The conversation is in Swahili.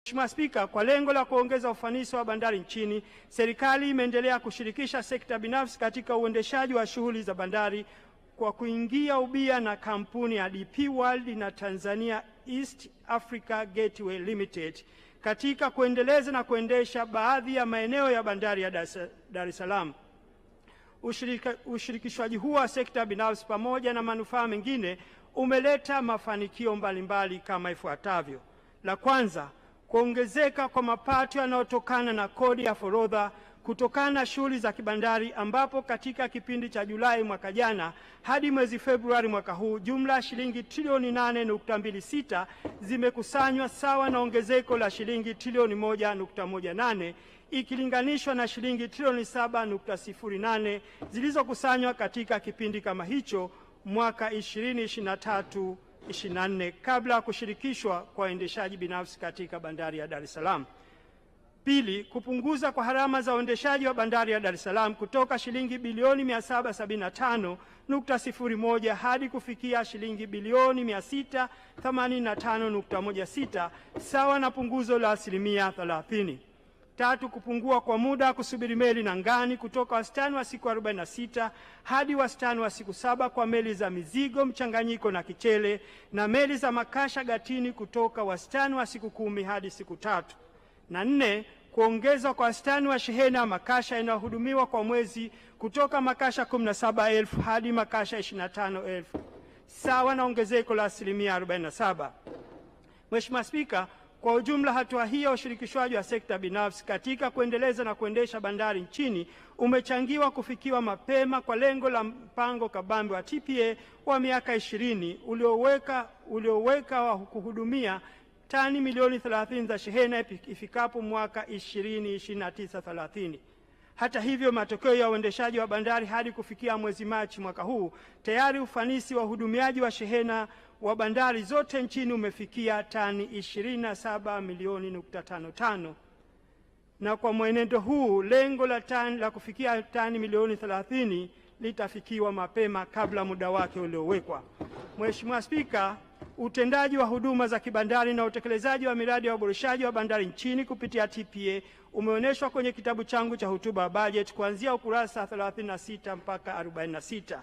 Mheshimiwa Spika, kwa lengo la kuongeza ufanisi wa bandari nchini, serikali imeendelea kushirikisha sekta binafsi katika uendeshaji wa shughuli za bandari kwa kuingia ubia na kampuni ya DP World na Tanzania East Africa Gateway Limited katika kuendeleza na kuendesha baadhi ya maeneo ya bandari ya Dar es Salaam. Ushirikishwaji huu wa sekta binafsi pamoja na manufaa mengine umeleta mafanikio mbalimbali kama ifuatavyo. La kwanza, kuongezeka kwa mapato yanayotokana na kodi ya forodha kutokana na shughuli za kibandari, ambapo katika kipindi cha Julai mwaka jana hadi mwezi Februari mwaka huu jumla shilingi trilioni 8.26 zimekusanywa, sawa na ongezeko la shilingi trilioni 1.18 ikilinganishwa na shilingi trilioni 7.08 zilizokusanywa katika kipindi kama hicho mwaka 2023/24 kabla ya kushirikishwa kwa waendeshaji binafsi katika bandari ya Dar es Salaam. Pili, kupunguza kwa gharama za uendeshaji wa bandari ya Dar es Salaam kutoka shilingi bilioni 775.01 hadi kufikia shilingi bilioni 685.16 sawa na punguzo la 30%. Tatu, kupungua kwa muda kusubiri meli na ngani kutoka wastani wa siku 46 hadi wastani wa siku 7 kwa meli za mizigo mchanganyiko na kichele, na meli za makasha gatini kutoka wastani wa siku 10 hadi siku 3. Na nne, kuongezwa kwa wastani wa shehena makasha inayohudumiwa kwa mwezi kutoka makasha 17,000 hadi makasha 25,000 sawa na ongezeko la 47%. Mheshimiwa Spika, kwa ujumla hatua hii ya ushirikishwaji wa sekta binafsi katika kuendeleza na kuendesha bandari nchini umechangiwa kufikiwa mapema kwa lengo la mpango kabambe wa TPA wa miaka 20 ulioweka wa kuhudumia tani milioni 30 za shehena ifikapo mwaka 2029/30. Hata hivyo, matokeo ya uendeshaji wa bandari hadi kufikia mwezi Machi mwaka huu, tayari ufanisi wa uhudumiaji wa shehena wa bandari zote nchini umefikia tani 27 milioni nukta 55, na kwa mwenendo huu lengo la kufikia tani milioni 30 litafikiwa mapema kabla muda wake uliowekwa. Mheshimiwa Spika, utendaji wa huduma za kibandari na utekelezaji wa miradi ya uboreshaji wa bandari nchini kupitia TPA umeonyeshwa kwenye kitabu changu cha hotuba ya bajeti kuanzia ukurasa 36 mpaka 46.